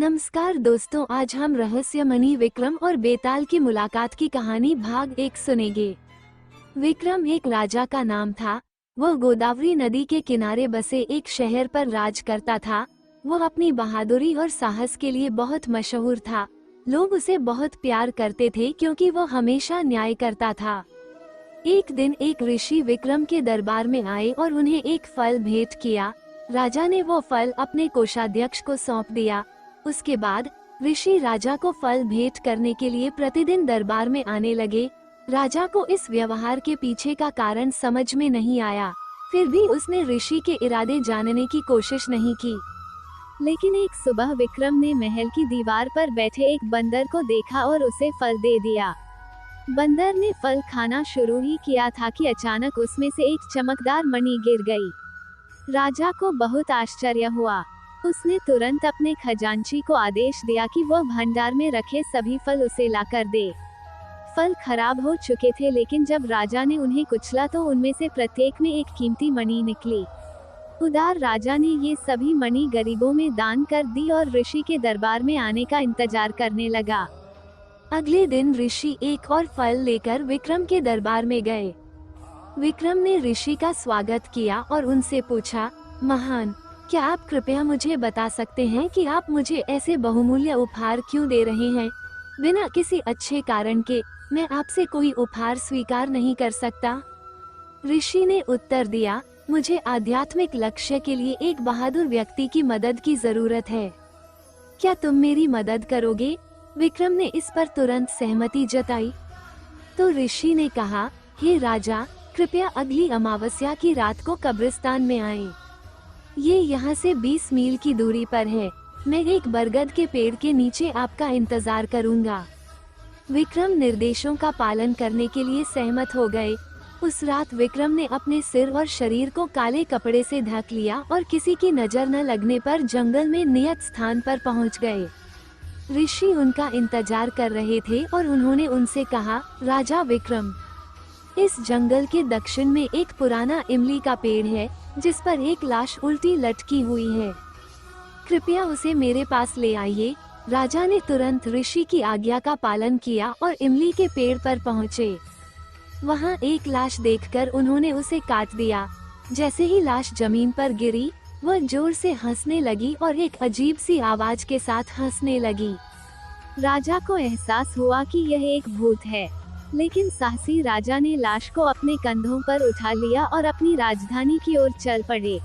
नमस्कार दोस्तों, आज हम रहस्यमणि विक्रम और बेताल की मुलाकात की कहानी भाग 1 सुनेंगे। विक्रम एक राजा का नाम था। वह गोदावरी नदी के किनारे बसे एक शहर पर राज करता था। वह अपनी बहादुरी और साहस के लिए बहुत मशहूर था। लोग उसे बहुत प्यार करते थे क्योंकि वह हमेशा न्याय करता था। एक दिन एक ऋषि विक्रम के दरबार में आए और उन्हें एक फल भेंट किया। राजा ने वो फल अपने कोषाध्यक्ष को सौंप दिया। उसके बाद ऋषि राजा को फल भेंट करने के लिए प्रतिदिन दरबार में आने लगे। राजा को इस व्यवहार के पीछे का कारण समझ में नहीं आया। फिर भी उसने ऋषि के इरादे जानने की कोशिश नहीं की। लेकिन एक सुबह विक्रम ने महल की दीवार पर बैठे एक बंदर को देखा और उसे फल दे दिया। बंदर ने फल खाना शुरू ही किया था कि अचानक उसमें से एक चमकदार मणि गिर गई। राजा को बहुत आश्चर्य हुआ। उसने तुरंत अपने खजांची को आदेश दिया कि वह भंडार में रखे सभी फल उसे लाकर दे। फल खराब हो चुके थे, लेकिन जब राजा ने उन्हें कुचला तो उनमें से प्रत्येक में एक कीमती मणि निकली। उदार राजा ने ये सभी मणि गरीबों में दान कर दी और ऋषि के दरबार में आने का इंतजार करने लगा। अगले दिन ऋषि एक और फल लेकर विक्रम के दरबार में गए। विक्रम ने ऋषि का स्वागत किया और उनसे पूछा, महान, क्या आप कृपया मुझे बता सकते हैं कि आप मुझे ऐसे बहुमूल्य उपहार क्यों दे रहे हैं? बिना किसी अच्छे कारण के मैं आपसे कोई उपहार स्वीकार नहीं कर सकता। ऋषि ने उत्तर दिया, मुझे आध्यात्मिक लक्ष्य के लिए एक बहादुर व्यक्ति की मदद की जरूरत है। क्या तुम मेरी मदद करोगे? विक्रम ने इस पर तुरंत सहमति जताई। तो ऋषि ने कहा, हे राजा, कृपया अगली अमावस्या की रात को कब्रिस्तान में आएं। ये यहाँ से 20 मील की दूरी पर है। मैं एक बरगद के पेड़ के नीचे आपका इंतजार करूँगा। विक्रम निर्देशों का पालन करने के लिए सहमत हो गए। उस रात विक्रम ने अपने सिर और शरीर को काले कपड़े से ढक लिया और किसी की नजर न लगने पर जंगल में नियत स्थान पर पहुँच गए। ऋषि उनका इंतजार कर रहे थे और उन्होंने उनसे कहा, राजा विक्रम, इस जंगल के दक्षिण में एक पुराना इमली का पेड़ है जिस पर एक लाश उल्टी लटकी हुई है। कृपया उसे मेरे पास ले आइए। राजा ने तुरंत ऋषि की आज्ञा का पालन किया और इमली के पेड़ पर पहुँचे। वहाँ एक लाश देखकर उन्होंने उसे काट दिया। जैसे ही लाश जमीन पर गिरी, वह जोर से हंसने लगी और एक अजीब सी आवाज के साथ हंसने लगी। राजा को एहसास हुआ कि यह एक भूत है, लेकिन साहसी राजा ने लाश को अपने कंधों पर उठा लिया और अपनी राजधानी की ओर चल पड़े।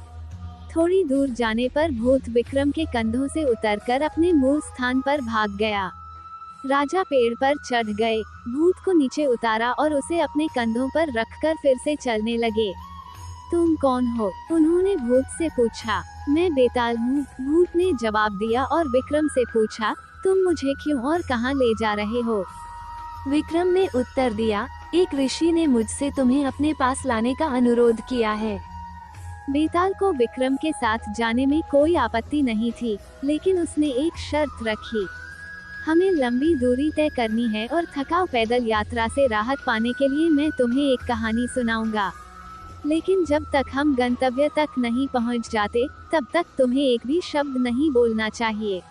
थोड़ी दूर जाने पर भूत विक्रम के कंधों से उतरकर अपने मूल स्थान पर भाग गया। राजा पेड़ पर चढ़ गए, भूत को नीचे उतारा और उसे अपने कंधों पर रखकर फिर से चलने लगे। तुम कौन हो? उन्होंने भूत से पूछा। मैं बेताल हूँ, भूत ने जवाब दिया और विक्रम से पूछा, तुम मुझे क्यों और कहाँ ले जा रहे हो? विक्रम ने उत्तर दिया, एक ऋषि ने मुझसे तुम्हें अपने पास लाने का अनुरोध किया है। बेताल को विक्रम के साथ जाने में कोई आपत्ति नहीं थी, लेकिन उसने एक शर्त रखी। हमें लंबी दूरी तय करनी है और थकाऊ पैदल यात्रा से राहत पाने के लिए मैं तुम्हें एक कहानी सुनाऊंगा। लेकिन जब तक हम गंतव्य तक नहीं पहुंच जाते, तब तक तुम्हें एक भी शब्द नहीं बोलना चाहिए।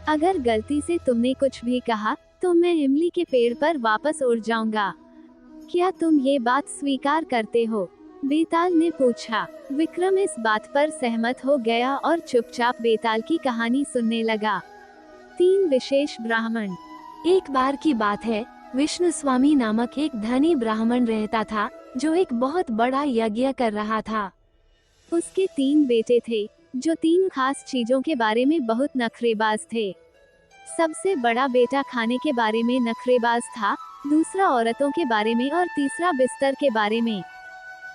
अगर गलती से तुमने कुछ भी कहा तो मैं इमली के पेड़ पर वापस उड़ जाऊंगा। क्या तुम ये बात स्वीकार करते हो? बेताल ने पूछा। विक्रम इस बात पर सहमत हो गया और चुपचाप बेताल की कहानी सुनने लगा। 3 विशेष ब्राह्मण। एक बार की बात है, विष्णु स्वामी नामक एक धनी ब्राह्मण रहता था जो एक बहुत बड़ा यज्ञ कर रहा था। उसके 3 बेटे थे जो 3 खास चीजों के बारे में बहुत नखरेबाज थे। सबसे बड़ा बेटा खाने के बारे में नखरेबाज था, दूसरा औरतों के बारे में और तीसरा बिस्तर के बारे में।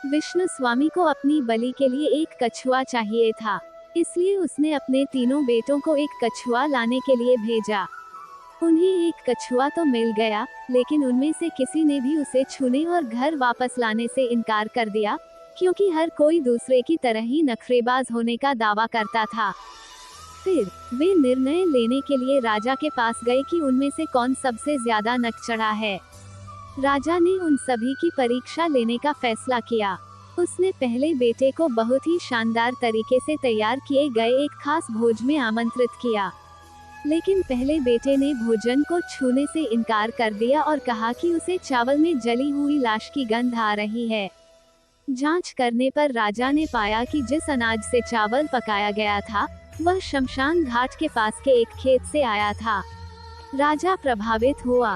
विष्णु स्वामी को अपनी बलि के लिए एक कछुआ चाहिए था, इसलिए उसने अपने तीनों बेटों को एक कछुआ लाने के लिए भेजा। उन्हें एक कछुआ तो मिल गया, लेकिन उनमें से किसी ने भी उसे छूने और घर वापस लाने से इनकार कर दिया, क्योंकि हर कोई दूसरे की तरह ही नखरेबाज होने का दावा करता था। फिर वे निर्णय लेने के लिए राजा के पास गए कि उनमें से कौन सबसे ज्यादा नकचढ़ा है। राजा ने उन सभी की परीक्षा लेने का फैसला किया। उसने पहले बेटे को बहुत ही शानदार तरीके से तैयार किए गए एक खास भोज में आमंत्रित किया। लेकिन पहले बेटे ने भोजन को छूने से इनकार कर दिया और कहा कि उसे चावल में जली हुई लाश की गंध आ रही है। जांच करने पर राजा ने पाया कि जिस अनाज से चावल पकाया गया था वह शमशान घाट के पास के एक खेत से आया था। राजा प्रभावित हुआ।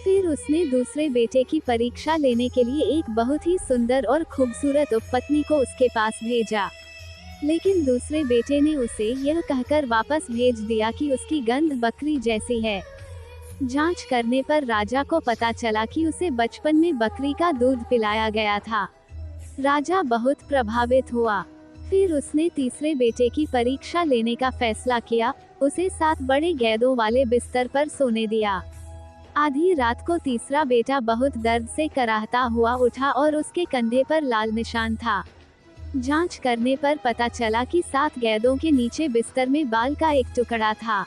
फिर उसने दूसरे बेटे की परीक्षा लेने के लिए एक बहुत ही सुंदर और खूबसूरत उपपत्नी को उसके पास भेजा, लेकिन दूसरे बेटे ने उसे यह कहकर वापस भेज दिया कि उसकी गंध बकरी जैसी है। जांच करने पर राजा को पता चला कि उसे बचपन में बकरी का दूध पिलाया गया था। राजा बहुत प्रभावित हुआ। फिर उसने तीसरे बेटे की परीक्षा लेने का फैसला किया। उसे 7 बड़े गैदों वाले बिस्तर पर सोने दिया। आधी रात को तीसरा बेटा बहुत दर्द से कराहता हुआ उठा और उसके कंधे पर लाल निशान था। जांच करने पर पता चला कि 7 गैदों के नीचे बिस्तर में बाल का एक टुकड़ा था।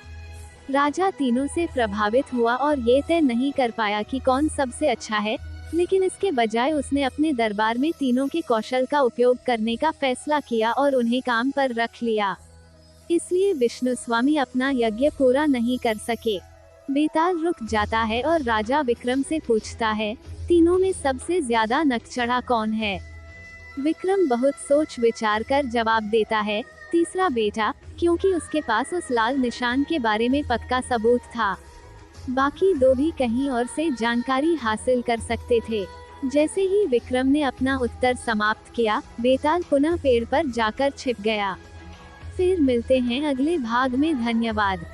राजा तीनों से प्रभावित हुआ और ये तय नहीं कर पाया कि कौन सबसे अच्छा है, लेकिन इसके बजाय उसने अपने दरबार में तीनों के कौशल का उपयोग करने का फैसला किया और उन्हें काम पर रख लिया। इसलिए विष्णु स्वामी अपना यज्ञ पूरा नहीं कर सके। बेताल रुक जाता है और राजा विक्रम से पूछता है, तीनों में सबसे ज्यादा नकचढ़ा कौन है? विक्रम बहुत सोच विचार कर जवाब देता है, तीसरा बेटा, क्योंकि उसके पास उस लाल निशान के बारे में पक्का सबूत था। बाकी 2 भी कहीं और से जानकारी हासिल कर सकते थे। जैसे ही विक्रम ने अपना उत्तर समाप्त किया, बेताल पुनः पेड़ पर जाकर छिप गया। फिर मिलते हैं अगले भाग में। धन्यवाद।